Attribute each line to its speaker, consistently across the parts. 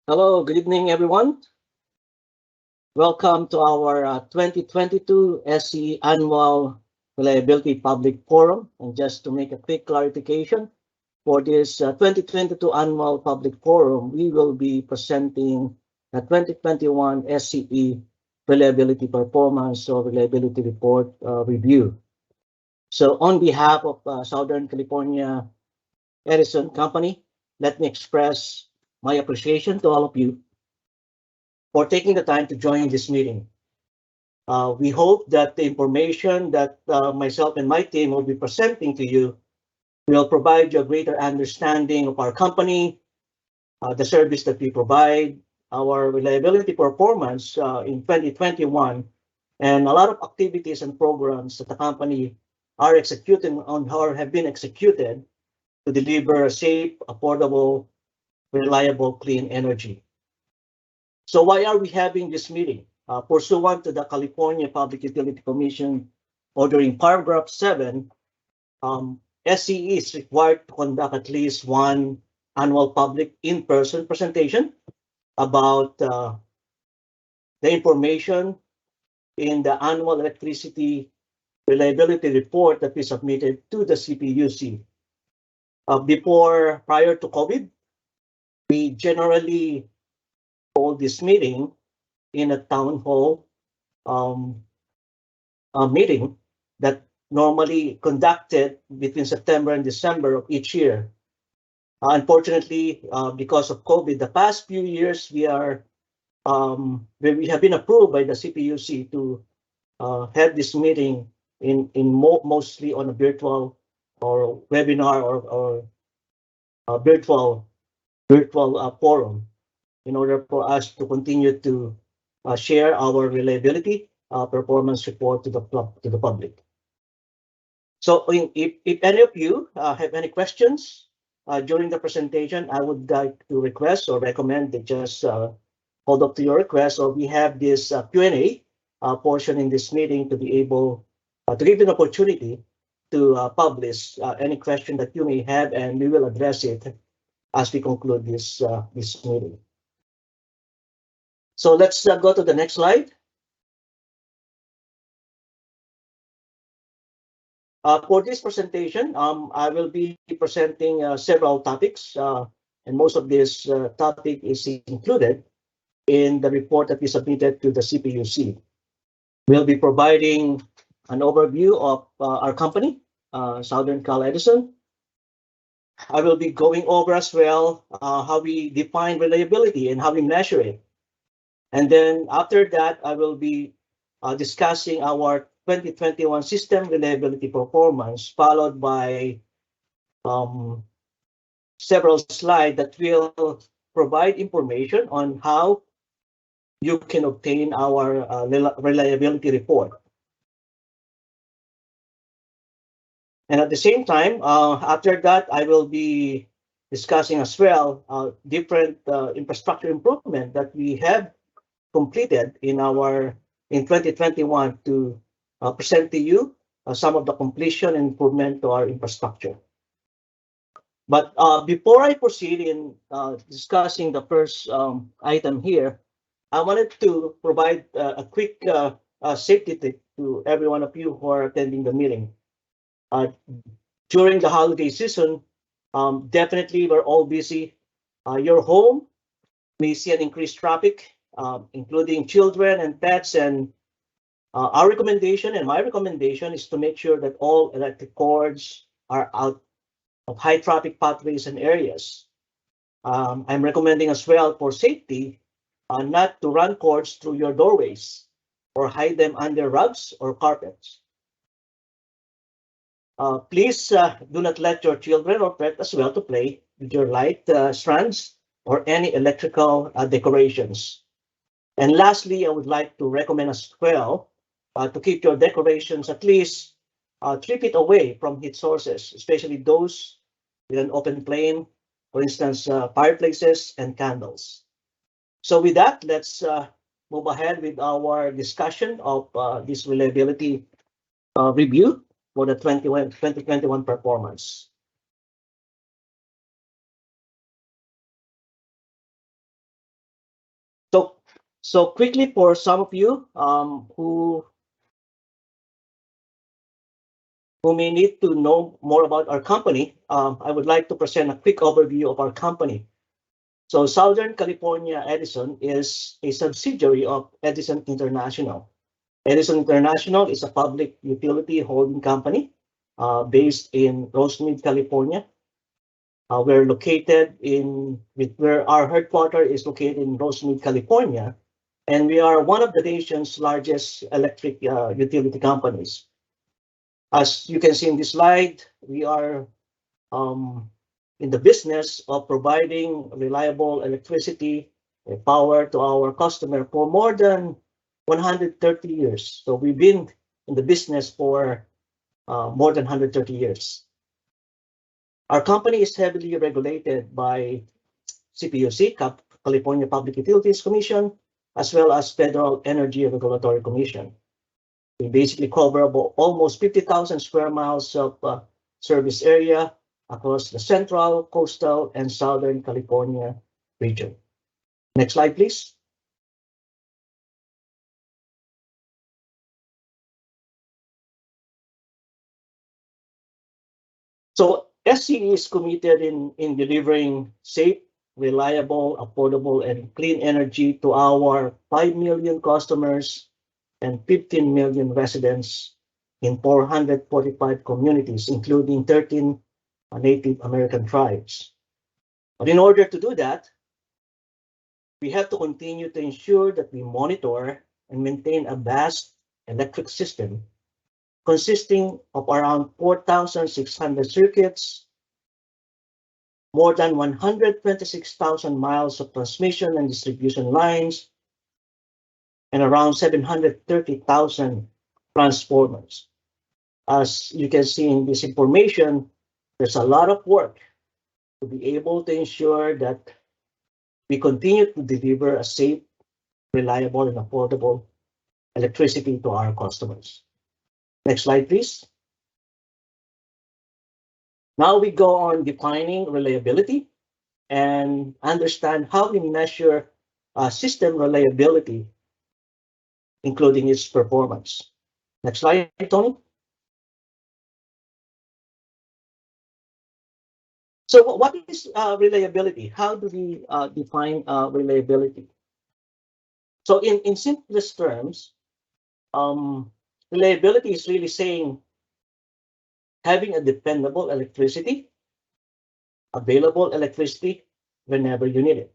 Speaker 1: Hello, good evening, everyone. Welcome to our 2022 SCE Annual Reliability Public Forum. And just to make a quick clarification, for this 2022 Annual Public Forum, we will be presenting the 2021 SCE Reliability Performance or Reliability Report review. So on behalf of Southern California Edison Company, let me express my appreciation to all of you for taking the time to join this meeting. We hope that the information that myself and my team will be presenting to you will provide you a greater understanding of our company, the service that we provide, our reliability performance in 2021, and a lot of activities and programs that the company are executing on or have been executed to deliver safe, affordable, reliable, clean energy. So why are we having this meeting? Pursuant to the California Public Utility Commission ordering paragraph 7, SCE is required to conduct at least one annual public in-person presentation about the information in the annual electricity reliability report that we submitted to the CPUC. Prior to COVID, we generally hold this meeting in a town hall meeting that normally conducted between September and December of each year. Unfortunately, because of COVID, the past few years we have been approved by the CPUC to have this meeting mostly on a virtual or webinar or virtual forum in order for us to continue to share our reliability performance report to the public. So if any of you have any questions during the presentation, I would like to request or recommend that just hold up to your request, or we have this Q&A portion in this meeting to be able to give you an opportunity to publish any question that you may have, and we will address it as we conclude this meeting. So let's go to the next slide. For this presentation, I will be presenting several topics, and most of this topic is included in the report that we submitted to the CPUC. We'll be providing an overview of our company, Southern Cal Edison. I will be going over as well how we define reliability and how we measure it. And then after that, I will be discussing our 2021 system reliability performance, followed by several slides that will provide information on how you can obtain our reliability report. And at the same time, after that, I will be discussing as well different infrastructure improvement that we have completed in 2021 to present to you some of the completion and improvement to our infrastructure. But before I proceed in discussing the first item here, I wanted to provide a quick safety tip to every one of you who are attending the meeting. During the holiday season, definitely we're all busy. Your home may see an increased traffic, including children and pets, and our recommendation and my recommendation is to make sure that all electric cords are out of high traffic pathways and areas. I'm recommending as well for safety not to run cords through your doorways or hide them under rugs or carpets. Please do not let your children or pet as well to play with your light strands or any electrical decorations. And lastly, I would like to recommend as well to keep your decorations at least 3 feet away from heat sources, especially those with an open flame, for instance, fireplaces and candles. So with that, let's move ahead with our discussion of this reliability review for the 2021 performance. So quickly, for some of you who may need to know more about our company, I would like to present a quick overview of our company. So Southern California Edison is a subsidiary of Edison International. Edison International is a public utility holding company based in Rosemead, California. We're located where our headquarters is located in Rosemead, California, and we are one of the nation's largest electric utility companies. As you can see in this slide, we are in the business of providing reliable electricity and power to our customer for more than 130 years. So we've been in the business for more than 130 years. Our company is heavily regulated by CPUC, California Public Utilities Commission, as well as Federal Energy Regulatory Commission. We basically cover about almost 50,000 square miles of service area across the central, coastal, and southern California region. Next slide, please. So SCE is committed in delivering safe, reliable, affordable, and clean energy to our 5 million customers and 15 million residents in 445 communities, including 13 Native American tribes. But in order to do that, we have to continue to ensure that we monitor and maintain a vast electric system consisting of around 4,600 circuits, more than 126,000 miles of transmission and distribution lines, and around 730,000 transformers. As you can see in this information, there's a lot of work to be able to ensure that we continue to deliver a safe, reliable, and affordable electricity to our customers. Next slide, please. Now we go on defining reliability and understand how we measure system reliability, including its performance. Next slide, Tony. So what is reliability? How do we define reliability? So in simplest terms, reliability is really saying having a dependable electricity, available electricity whenever you need it.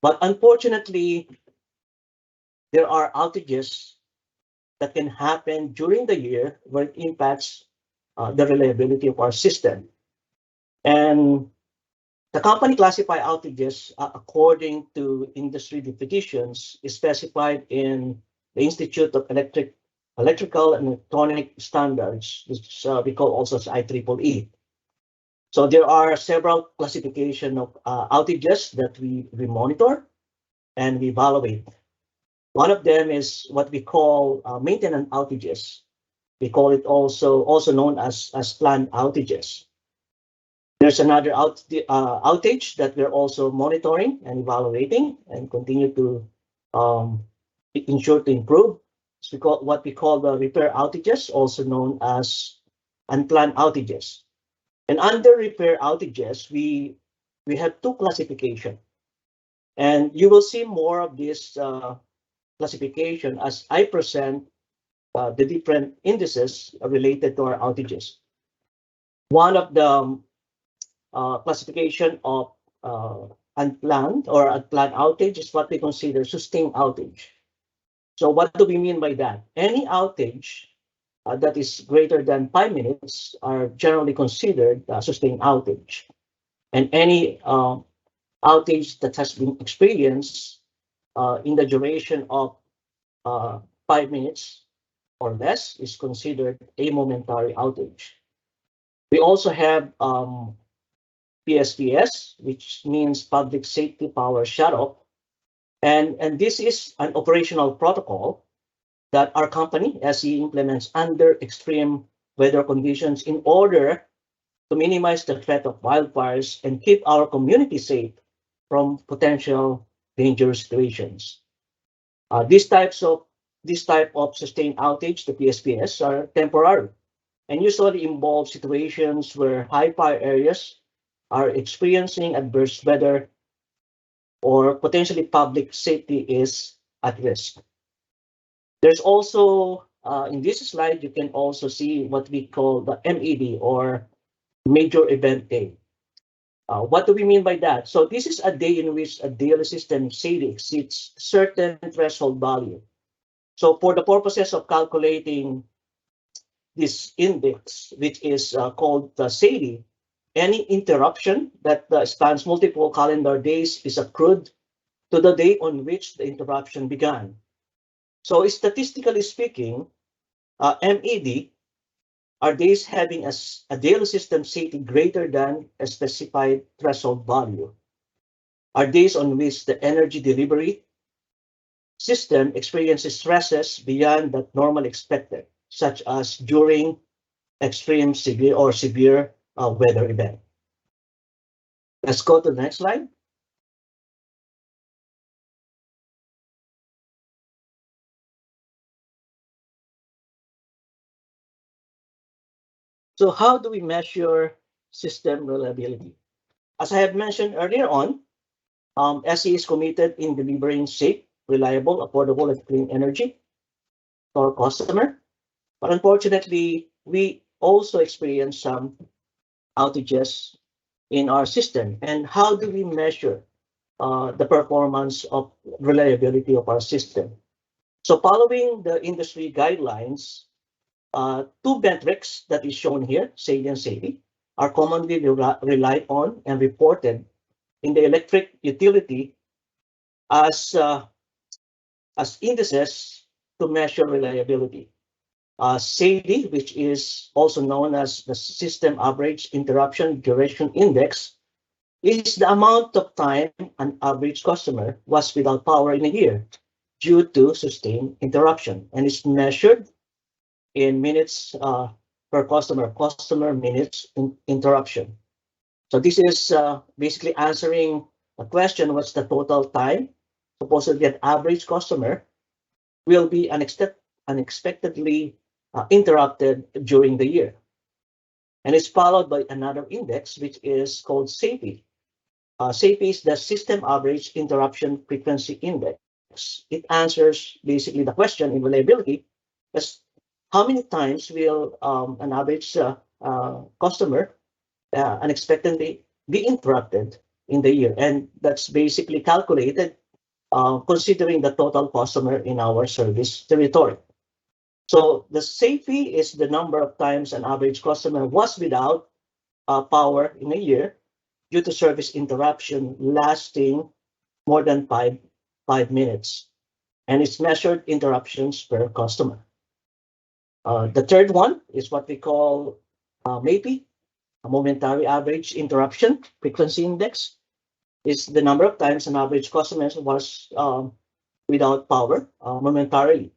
Speaker 1: But unfortunately, there are outages that can happen during the year where it impacts the reliability of our system. And the company classify outages according to industry definitions specified in the Institute of Electrical and Electronic Standards, which we call also as IEEE. So there are several classification of outages that we monitor and we evaluate. One of them is what we call maintenance outages. We call it also known as planned outages. There's another outage that we're also monitoring and evaluating and continue to ensure to improve. It's what we call the repair outages, also known as unplanned outages. And under repair outages, we have two classifications. And you will see more of this classification as I present the different indices related to our outages. One of the classification of unplanned outage is what we consider sustained outage. So what do we mean by that? Any outage that is greater than 5 minutes are generally considered sustained outage. And any outage that has been experienced in the duration of 5 minutes or less is considered a momentary outage. We also have PSPS, which means Public Safety Power Shutoff. And this is an operational protocol that our company, SCE, implements under extreme weather conditions in order to minimize the threat of wildfires and keep our community safe from potential dangerous situations. These type of sustained outage, the PSPS, are temporary and usually involve situations where high fire areas are experiencing adverse weather or potentially public safety is at risk. There's also, in this slide, you can also see what we call the MED, or Major Event Day. What do we mean by that? So this is a day in which a daily system SCE exceeds certain threshold value. So for the purposes of calculating this index, which is called the SCE, any interruption that spans multiple calendar days is accrued to the day on which the interruption began. So statistically speaking, MED are days having a daily system SCE greater than a specified threshold value, are days on which the energy delivery system experiences stresses beyond that normally expected, such as during extreme severe weather event. Let's go to the next slide. So how do we measure system reliability? As I have mentioned earlier on, SCE is committed in delivering safe, reliable, affordable, and clean energy to our customer. But unfortunately, we also experience some outages in our system. And how do we measure the performance of reliability of our system? So following the industry guidelines, two metrics that is shown here, SCE and SCE, are commonly relied on and reported in the electric utility as indices to measure reliability. SCE, which is also known as the System Average Interruption Duration Index, is the amount of time an average customer was without power in a year due to sustained interruption, and it's measured in minutes per customer minutes interruption. So this is basically answering a question: what's the total time supposedly an average customer will be unexpectedly interrupted during the year? And it's followed by another index, which is called SAFE. SAFE is the System Average Interruption Frequency Index. It answers basically the question in reliability: as how many times will an average customer unexpectedly be interrupted in the year? And that's basically calculated considering the total customer in our service territory. So the SAFE is the number of times an average customer was without power in a year due to service interruption lasting more than five minutes. And it's measured interruptions per customer. The third one is what we call MAPI, a momentary average interruption frequency index. Is the number of times an average customer was without power momentarily.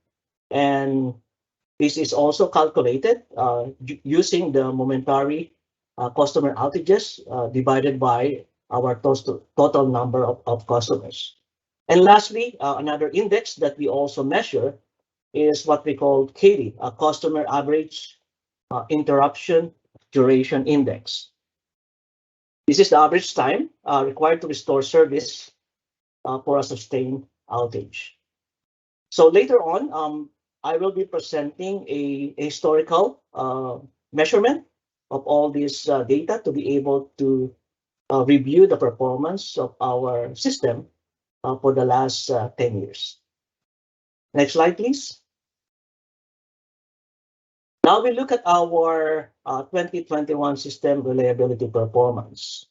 Speaker 1: And this is also calculated using the momentary customer outages divided by our total number of customers. And lastly, another index that we also measure is what we call CAIDI, a Customer Average Interruption Duration Index. This is the average time required to restore service for a sustained outage. So later on, I will be presenting a historical measurement of all this data to be able to review the performance of our system for the last 10 years. Next slide, please. Now we look at our 2021 system reliability performance.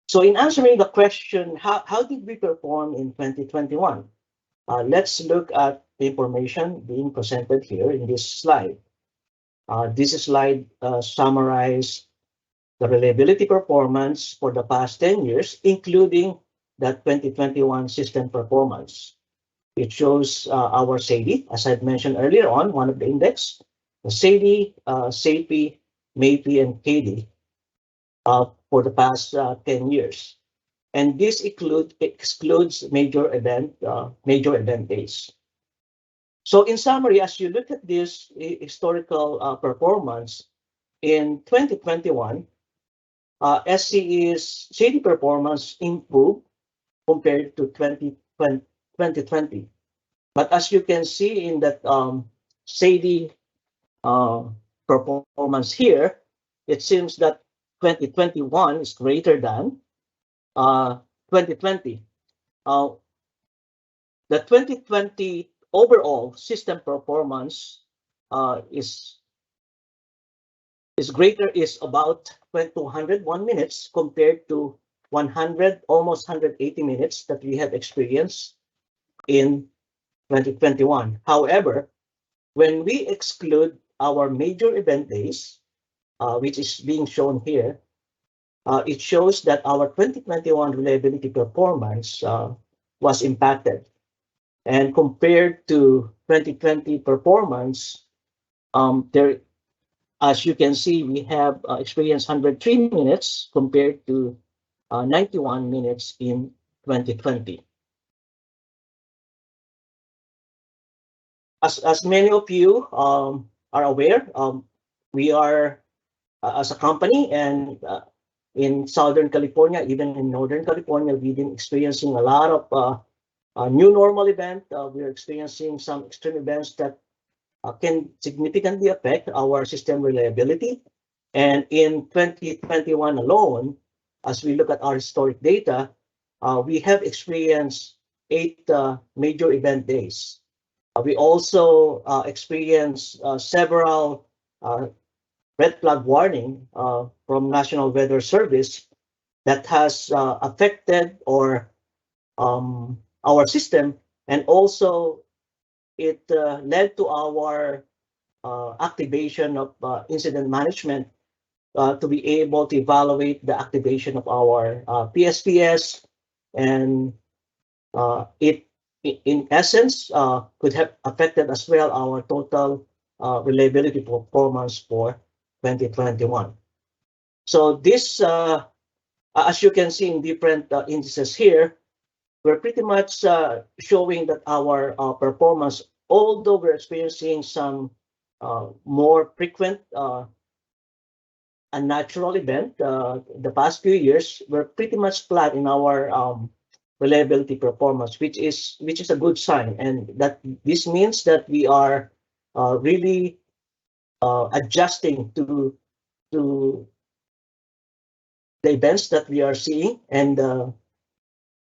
Speaker 1: So in answering the question, how did we perform in 2021? Let's look at the information being presented here in this slide. This slide summarizes the reliability performance for the past 10 years, including the 2021 system performance. It shows our SCE, as I mentioned earlier on, one of the index, the SCE, SAFE, Maybe and Katie for the past 10 years. And this excludes major event days. So in summary, as you look at this historical performance in 2021, SCE's SCE performance improved compared to 2020. But as you can see in that SCE performance here, it seems that 2021 is greater than 2020. The 2020 overall system performance is about 201 minutes compared to 100, almost 180 minutes that we have experienced in 2021. However, when we exclude our major event days, which is being shown here, it shows that our 2021 reliability performance was impacted. And compared to 2020 performance, there, as you can see, we have experienced 103 minutes compared to 91 minutes in 2020. As many of you are aware, we are as a company and in Southern California, even in Northern California, we've been experiencing a lot of new normal event. We're experiencing some extreme events that can significantly affect our system reliability. And in 2021 alone, as we look at our historic data, we have experienced 8 major event days. We also experienced several red flag warning from National Weather Service that has affected or our system, and also it led to our activation of incident management to be able to evaluate the activation of our PSPS, and it in essence could have affected as well our total reliability performance for 2021. So this, as you can see in different indices here, we're pretty much showing that our performance, although we're experiencing some more frequent unnatural event the past few years, we're pretty much flat in our reliability performance, which is a good sign, and that this means that we are really adjusting to the events that we are seeing and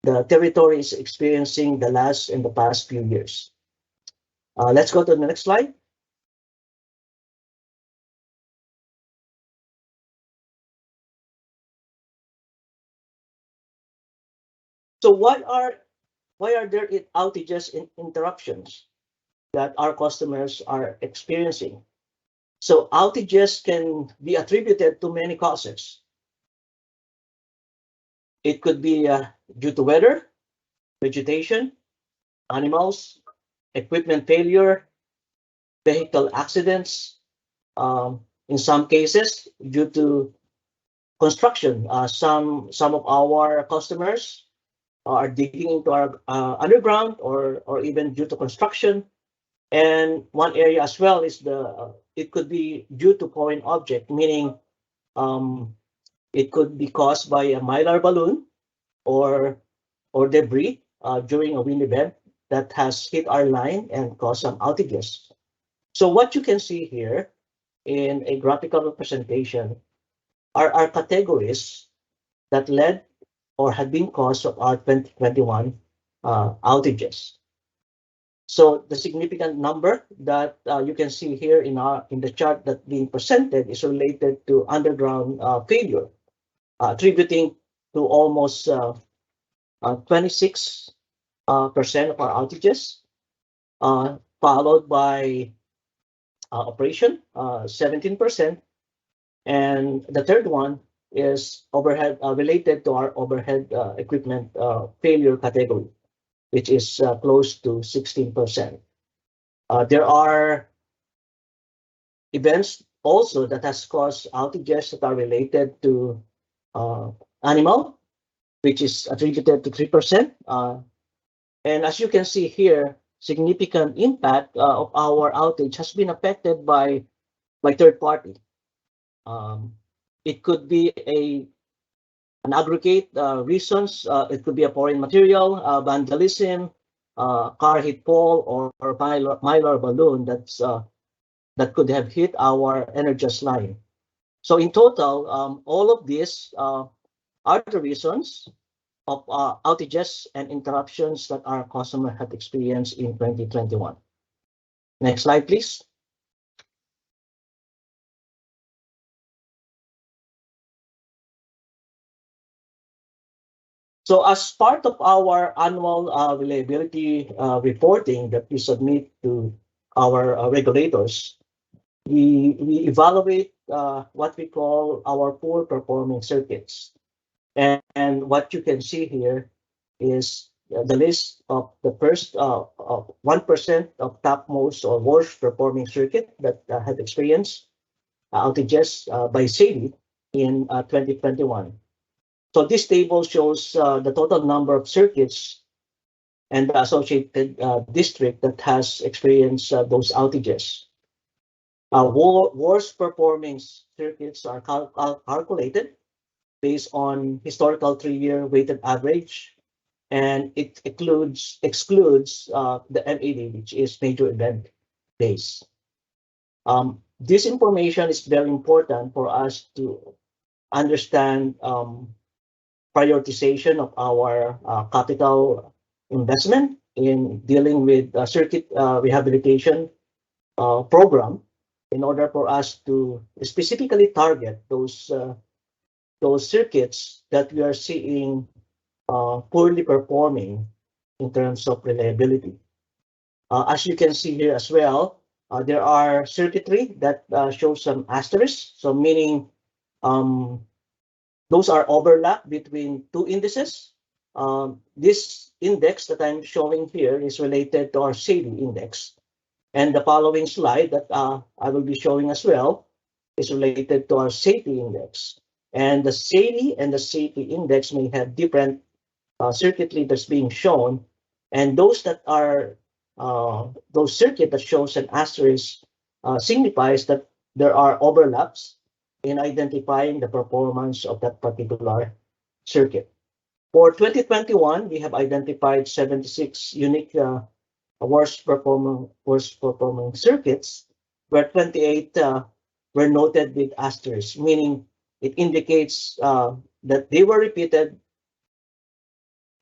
Speaker 1: the territory is experiencing the past few years. Let's go to the next slide. So why are there outages and interruptions that our customers are experiencing? So outages can be attributed to many causes. It could be due to weather, vegetation, animals, equipment failure, vehicle accidents, in some cases due to construction. Some of our customers are digging into our underground or even due to construction. And one area as well is it could be due to foreign object, meaning it could be caused by a mylar balloon or debris during a wind event that has hit our line and caused some outages. So what you can see here in a graphical representation are our categories that led or had been cause of our 2021 outages. So the significant number that you can see here in the chart that being presented is related to underground failure, attributing to almost 26% of our outages, followed by operation, 17%, and the third one is overhead, related to our overhead equipment failure category, which is close to 16%. There are events also that has caused outages that are related to animal, which is attributed to 3%. And as you can see here, significant impact of our outage has been affected by third party. It could be an aggregate reasons. It could be a foreign material, vandalism, car hit pole, or mylar balloon that could have hit our Energis line. So in total, all of these are the reasons of outages and interruptions that our customer had experienced in 2021. Next slide, please. So as part of our annual reliability reporting that we submit to our regulators, we evaluate what we call our poor performing circuits. And what you can see here is the list of the first 1% of topmost or worst performing circuit that had experienced outages by SCE in 2021. So this table shows the total number of circuits and the associated district that has experienced those outages. Worst performing circuits are calculated based on historical 3-year weighted average, and it excludes the MAD, which is major event days. This information is very important for us to understand prioritization of our capital investment in dealing with circuit rehabilitation program in order for us to specifically target those circuits that we are seeing poorly performing in terms of reliability. As you can see here as well, there are circuitry that show some asterisks, so meaning those are overlap between two indices. This index that I'm showing here is related to our SCE index. And the following slide that I will be showing as well is related to our safety index. And the SCE and the safety index may have different circuitry that's being shown. And those that are, those circuit that shows an asterisk signifies that there are overlaps in identifying the performance of that particular circuit. For 2021, we have identified 76 unique worst performing circuits, where 28 were noted with asterisks, meaning it indicates that they were repeated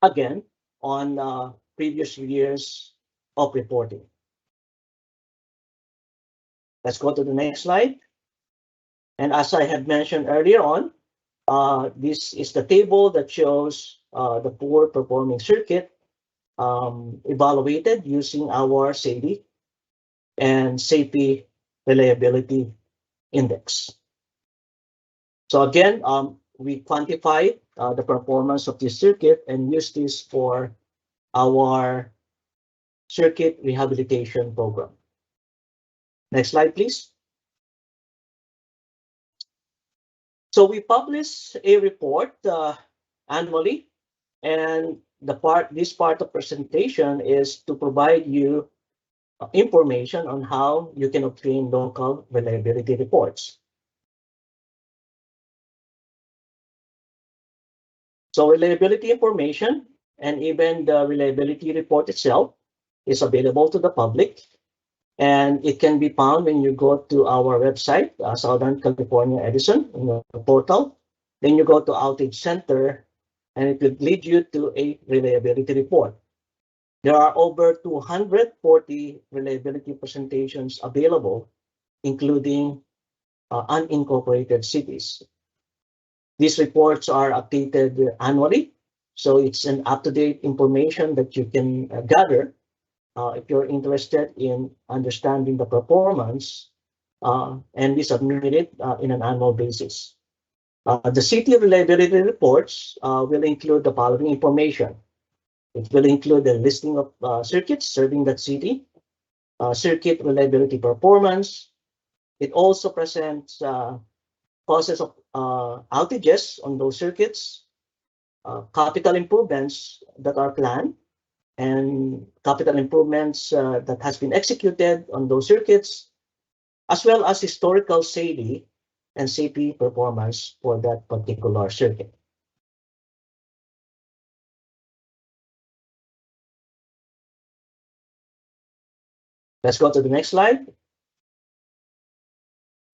Speaker 1: again on previous years of reporting. Let's go to the next slide. And as I had mentioned earlier on, this is the table that shows the poor performing circuit evaluated using our SCE and safety reliability index. So again, we quantify the performance of this circuit and use this for our circuit rehabilitation program. Next slide, please. So we publish a report annually, and this part of presentation is to provide you information on how you can obtain local reliability reports. So reliability information and even the reliability report itself is available to the public, and it can be found when you go to our website, Southern California Edison, in the portal. Then you go to Outage Center, and it will lead you to a reliability report. There are over 240 reliability presentations available, including unincorporated cities. These reports are updated annually, so it's an up-to-date information that you can gather if you're interested in understanding the performance, and we submit it in an annual basis. The city reliability reports will include the following information. It will include the listing of circuits serving that city, circuit reliability performance. It also presents causes of outages on those circuits, capital improvements that are planned, and capital improvements that has been executed on those circuits, as well as historical SAIDI and CP performance for that particular circuit. Let's go to the next slide.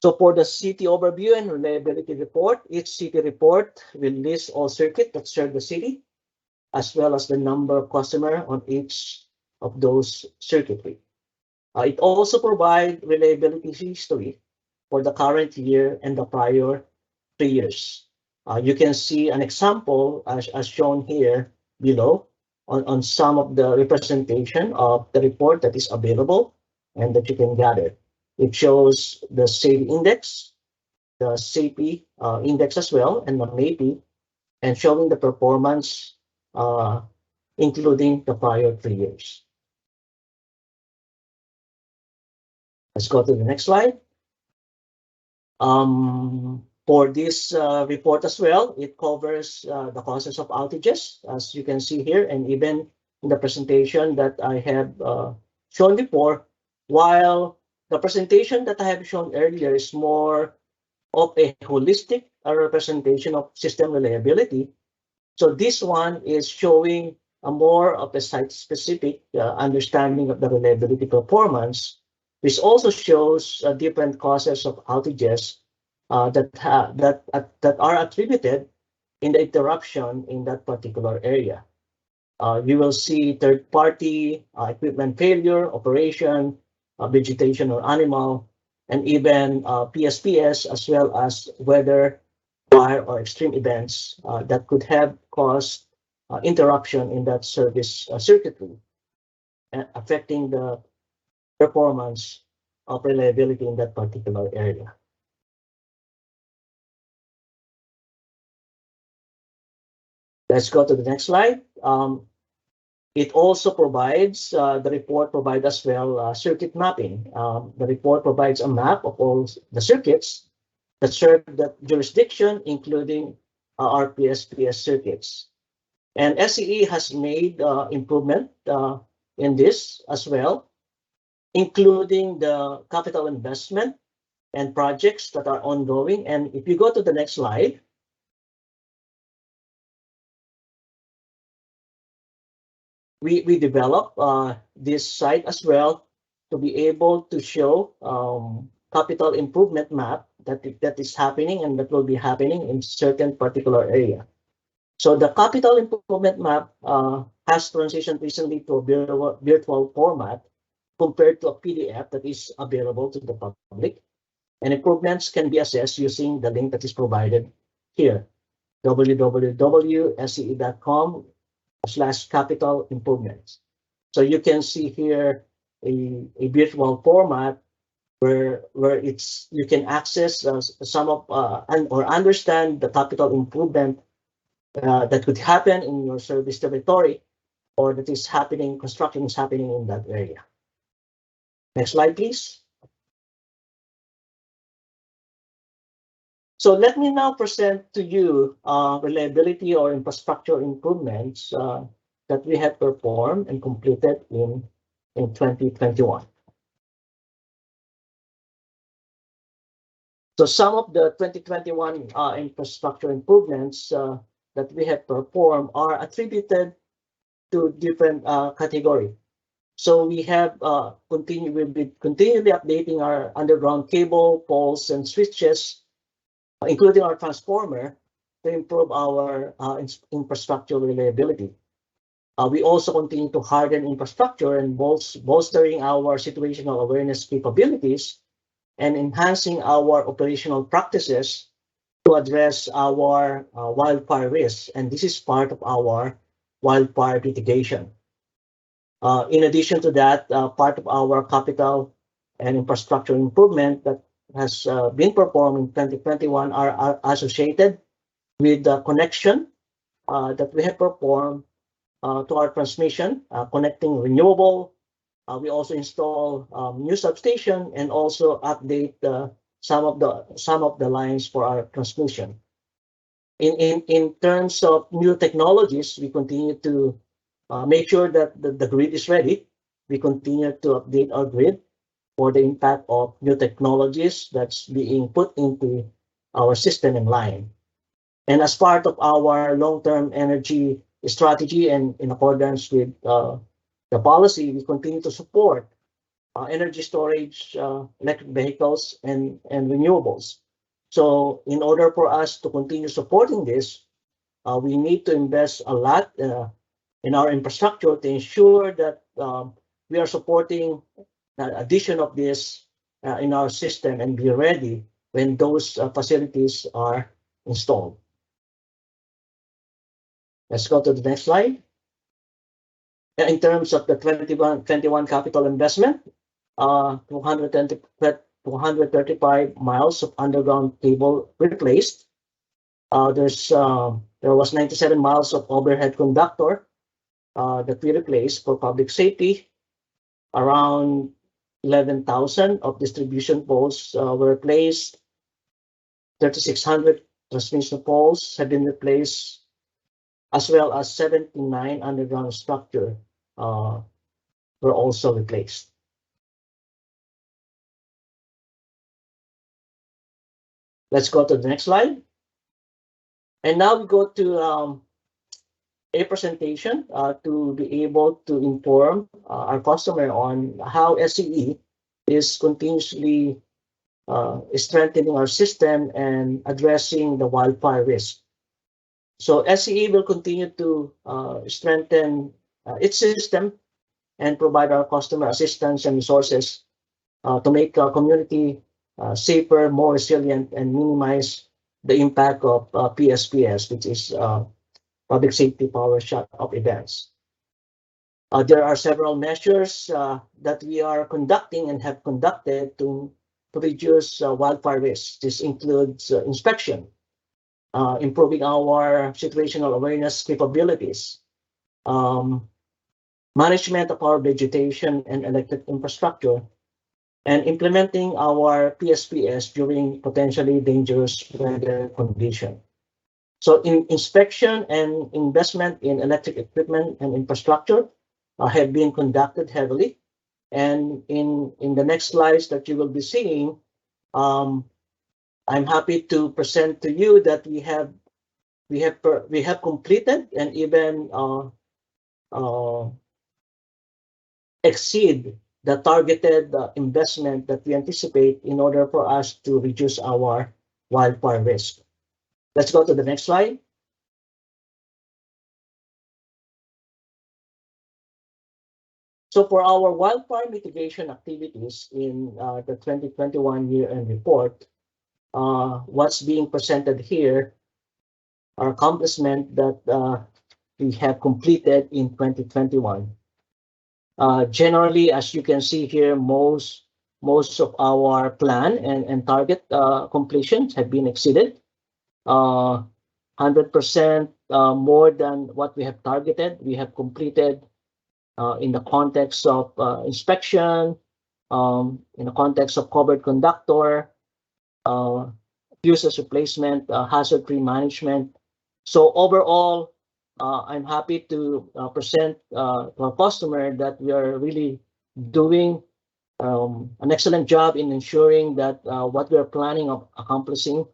Speaker 1: So for the city overview and reliability report, each city report will list all circuits that serve the city, as well as the number of customers on each of those circuitry. It also provides reliability history for the current year and the prior 3 years. You can see an example as shown here below on some of the representation of the report that is available and that you can gather. It shows the SAIDI index, the CP index as well, and the MAPI, and showing the performance including the prior 3 years. Let's go to the next slide. For this report as well, it covers the causes of outages, as you can see here, and even in the presentation that I have shown before, while the presentation that I have shown earlier is more of a holistic representation of system reliability. So this one is showing a more of a site-specific understanding of the reliability performance, which also shows different causes of outages that are attributed in the interruption in that particular area. You will see third-party equipment failure, operation, vegetation or animal, and even PSPS, as well as weather, fire, or extreme events that could have caused interruption in that service circuitry, affecting the performance of reliability in that particular area. Let's go to the next slide. It also provides, the report provides as well circuit mapping. The report provides a map of all the circuits that serve that jurisdiction, including our PSPS circuits. And SCE has made improvement in this as well, including the capital investment and projects that are ongoing. And if you go to the next slide, we develop this site as well to be able to show capital improvement map that is happening and that will be happening in certain particular area. So the capital improvement map has transitioned recently to a virtual format compared to a PDF that is available to the public. And improvements can be assessed using the link that is provided here, www.sce.com/capital improvements. So you can see here a virtual format where you can access some of or understand the capital improvement that could happen in your service territory, or that is happening, construction is happening in that area. Next slide, please. So let me now present to you reliability or infrastructure improvements that we have performed and completed in 2021. So some of the 2021 infrastructure improvements that we have performed are attributed to different categories. So we have we've been continually updating our underground cable, poles, and switches, including our transformer, to improve our infrastructure reliability. We also continue to harden infrastructure and bolstering our situational awareness capabilities and enhancing our operational practices to address our wildfire risks. And this is part of our wildfire mitigation. In addition to that, part of our capital and infrastructure improvement that has been performed in 2021 are associated with the connection that we have performed to our transmission, connecting renewable We also install new substation and also update some of the lines for our transmission. In terms of new technologies, we continue to make sure that the grid is ready. We continue to update our grid for the impact of new technologies that's being put into our system and line. And as part of our long-term energy strategy and in accordance with the policy, we continue to support energy storage, electric vehicles, and renewables. So in order for us to continue supporting this, we need to invest a lot in our infrastructure to ensure that we are supporting the addition of this in our system and be ready when those facilities are installed. Let's go to the next slide. In terms of the 21 capital investment, 235 miles of underground cable replaced. There was 97 miles of overhead conductor that we replaced for public safety. Around 11,000 of distribution poles were replaced. 3,600 transmission poles have been replaced, as well as 79 underground structure were also replaced. Let's go to the next slide. And now we go to a presentation to be able to inform our customer on how SCE is continuously strengthening our system and addressing the wildfire risk. So SCE will continue to strengthen its system and provide our customer assistance and resources to make our community safer, more resilient, and minimize the impact of PSPS, which is public safety power shut-off events. There are several measures that we are conducting and have conducted to reduce wildfire risks. This includes inspection, improving our situational awareness capabilities, management of our vegetation and electric infrastructure, and implementing our PSPS during potentially dangerous weather conditions. So in inspection and investment in electric equipment and infrastructure have been conducted heavily. And in the next slides that you will be seeing, I'm happy to present to you that we have completed and even exceed the targeted investment that we anticipate in order for us to reduce our wildfire risk. Let's go to the next slide. So for our wildfire mitigation activities in the 2021 year-end report, what's being presented here are accomplishments that we have completed in 2021. Generally, as you can see here, most of our plan and target completions have been exceeded. 100% more than what we have targeted. We have completed in the context of inspection, in the context of covered conductor, fuses replacement, hazard-free management. So overall, I'm happy to present to our customer that we are really doing an excellent job in ensuring that what we are planning of accomplishing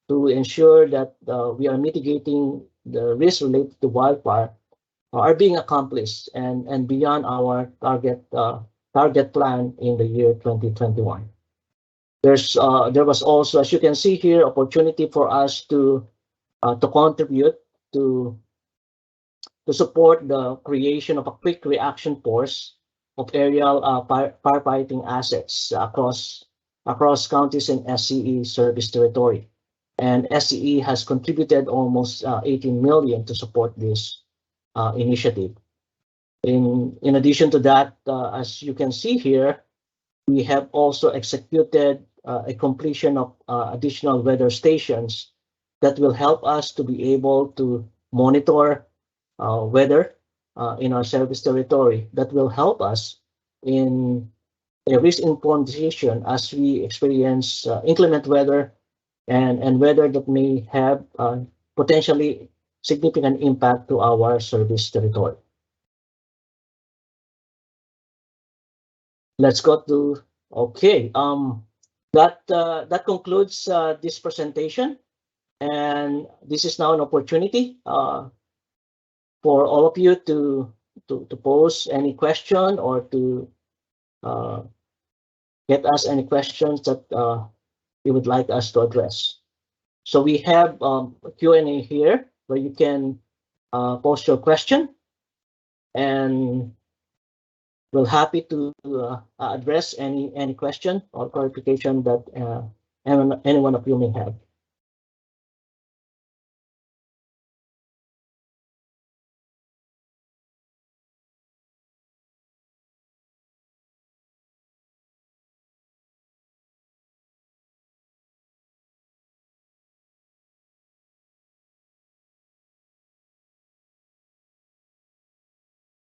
Speaker 1: to ensure that we are mitigating the risk related to wildfire are being accomplished and beyond our target plan in the year 2021. There was also, as you can see here, opportunity for us to contribute to support the creation of a quick reaction force of aerial firefighting assets across counties in SCE service territory. And SCE has contributed almost 18 million to support this initiative. In addition to that, as you can see here, we have also executed a completion of additional weather stations that will help us to be able to monitor weather in our service territory. That will help us in a risk-informed decision as we experience inclement weather and weather that may have potentially significant impact to our service territory. Let's go to, okay, that concludes this presentation, and this is now an opportunity for all of you to pose any question or to get us any questions that you would like us to address. So we have a Q&A here where you can post your question, and we're happy to address any question or clarification that any one of you may have.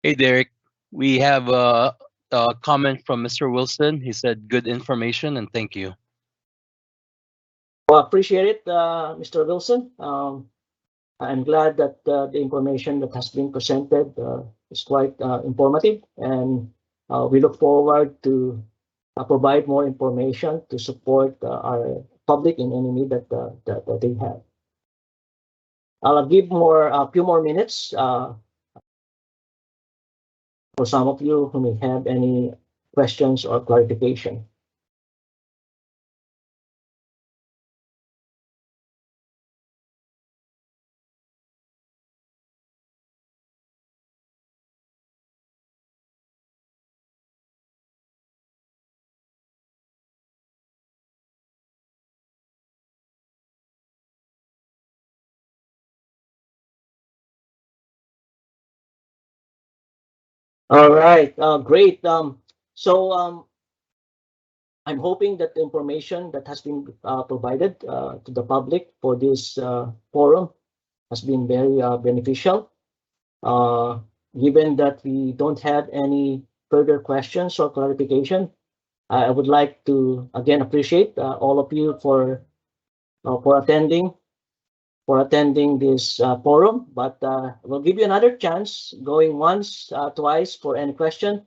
Speaker 2: Hey, Derek. We have a comment from Mr. Wilson. He said, good information and thank you.
Speaker 1: Well, appreciate it, Mr. Wilson. I'm glad that the information that has been presented is quite informative, and we look forward to provide more information to support our public in any need that they have. I'll give a few more minutes for some of you who may have any questions or clarification. All right, great. So I'm hoping that the information that has been provided to the public for this forum has been very beneficial. Given that we don't have any further questions or clarification, I would like to again appreciate all of you for attending this forum. But we'll give you another chance, going once, twice for any question.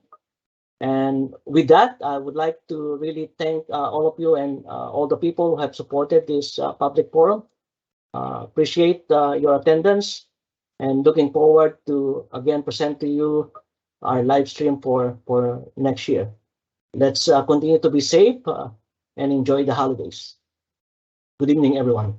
Speaker 1: And with that, I would like to really thank all of you and all the people who have supported this public forum. Appreciate your attendance, and looking forward to again present to you our live stream for next year. Let's continue to be safe and enjoy the holidays. Good evening, everyone.